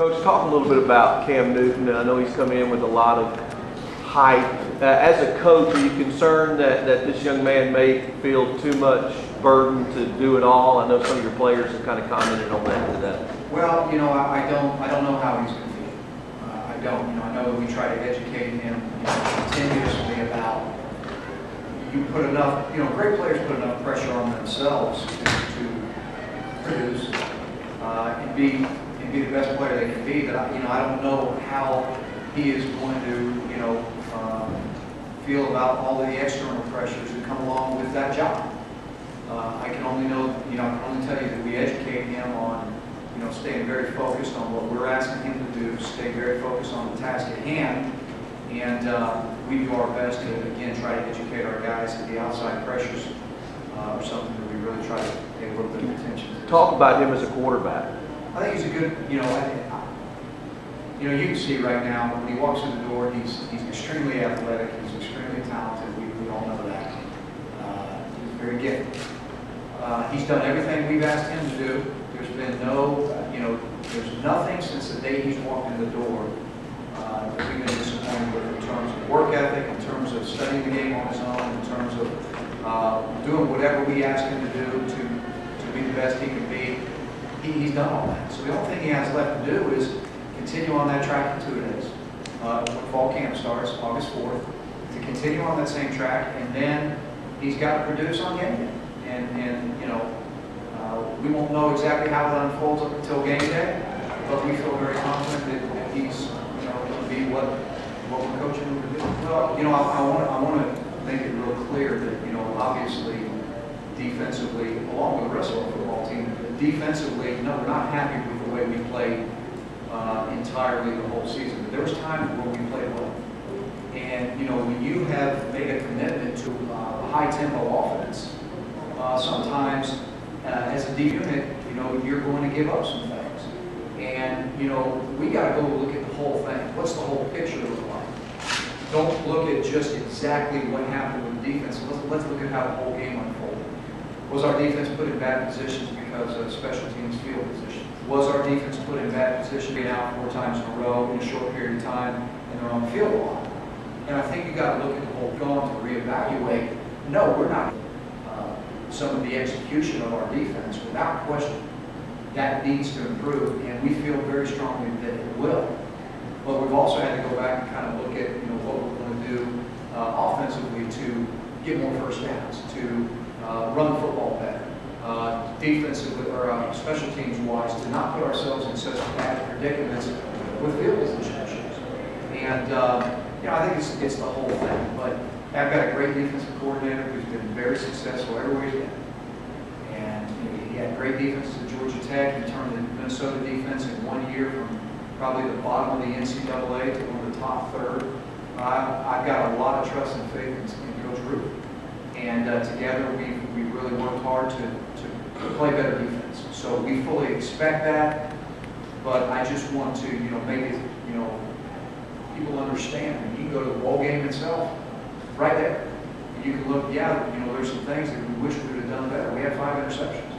Coach, talk a little bit about Cam Newton. I know he's come in with a lot of hype. As a coach, are you concerned that this young man may feel too much burden to do it all? I know some of your players have kind of commented on that today. Well, I don't know how he's going to feel. I don't. I know that we try to educate him continuously about you put enough. Great players put enough pressure on themselves to produce and be the best player they can be. But I don't know how he is going to feel about all of the external pressures that come along with that job. I can only tell you that we educate him on staying very focused on what we're asking him to do, stay very focused on the task at hand, and we do our best to, again, try to educate our guys that the outside pressures are something that we really try to pay a little bit of attention to. Talk about him as a quarterback. I think he's a good, you can see right now when he walks in the door, he's extremely athletic, he's extremely talented, we all know that. He's very gifted. He's done everything we've asked him to do. There's been there's nothing since the day he's walked in the door that we've been disappointed with in terms of work ethic, in terms of studying the game on his own, in terms of doing whatever we ask him to do to be the best he can be. He's done all that. So the only thing he has left to do is continue on that track in 2 days. When fall camp starts, August 4th, to continue on that same track, and then he's got to produce on game day. And we won't know exactly how that unfolds up until game day, but we feel very confident that he's going to be what we're coaching him to do. Well, I want to make it real clear that obviously defensively, along with the rest of our football team, defensively, no, we're not happy with the way we played entirely the whole season. But there was times where we played well. And when you have made a commitment to a high tempo offense, sometimes as a D unit, you're going to give up some things. And we got to go look at the whole thing. What's the whole picture look like? Don't look at just exactly what happened with the defense. Let's look at how the whole game unfolded. Was our defense put in bad positions because of special teams field position? Was our defense put in bad position, being out 4 times in a row in a short period of time, and they're on the field a lot? And I think you got to look at the whole film to reevaluate. No, we're not. Some of the execution of our defense, without question, that needs to improve, and we feel very strongly that it will. But we've also had to go back and kind of look at what we're going to do offensively to get more first downs, to run the football better, defensively or special teams wise, to not put ourselves in such bad predicaments with field position issues. And I think it's the whole thing. But I've got a great defensive coordinator who's been very successful everywhere he's been. And he had great defenses at Georgia Tech. He turned the Minnesota defense in 1 year from probably the bottom of the NCAA to one of the top 3rd. I've got a lot of trust and faith in Coach Ruth. And together we really worked hard to play better defense. So we fully expect that. But I just want to make it people understand. When you go to the bowl game itself, right there, you can look. There's some things that we wish we would have done better. We had 5 interceptions.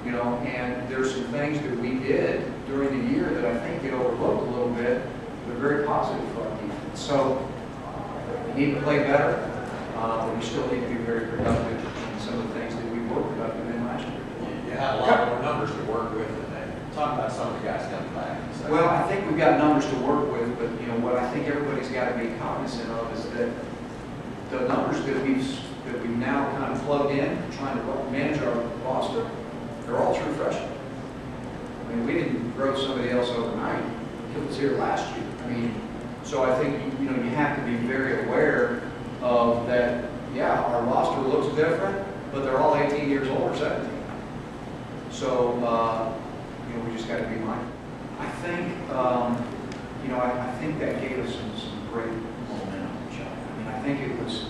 And there's some things that we did during the year that I think get overlooked a little bit. They're very positive for our defense. So we need to play better. But we still need to be very productive in some of the things that we were productive in last year. You had a lot more numbers to work with today. Talk about some of the guys coming back. Well, I think we've got numbers to work with, but what I think everybody's got to be cognizant of is that the numbers that we've now kind of plugged in, trying to manage our roster, they're all true freshmen. I mean, we didn't grow somebody else overnight. He was here last year. So I think you have to be very aware of that. Yeah, our roster looks different, but they're all 18 years old or 17. So we just got to be mindful. I think I think that gave us some great momentum. I think it was.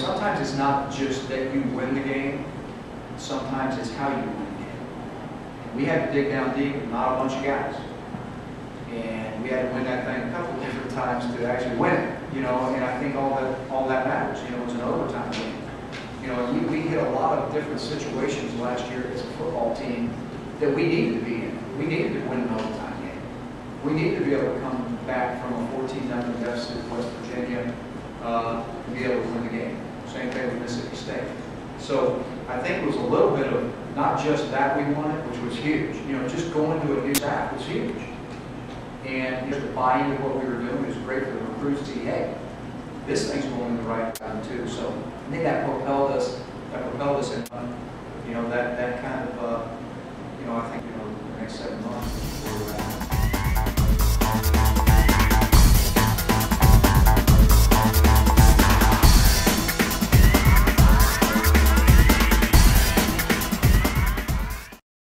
Sometimes it's not just that you win the game. Sometimes it's how you win the game. And we had to dig down deep and not a bunch of guys. And we had to win that thing a couple of different times to actually win it. And I think all that matters. It was an overtime game. And we hit a lot of different situations last year as a football team that we needed to be in. We needed to win an overtime game. We needed to be able to come back from a 14-0 deficit in West Virginia and be able to win the game. Same thing with Mississippi State. So I think it was a little bit of not just that we wanted, which was huge. You know, just going to a new staff was huge. And just to buy into what we were doing is great for the recruits to see, hey, this thing's going in the right time too. So I think that propelled us in, you know, that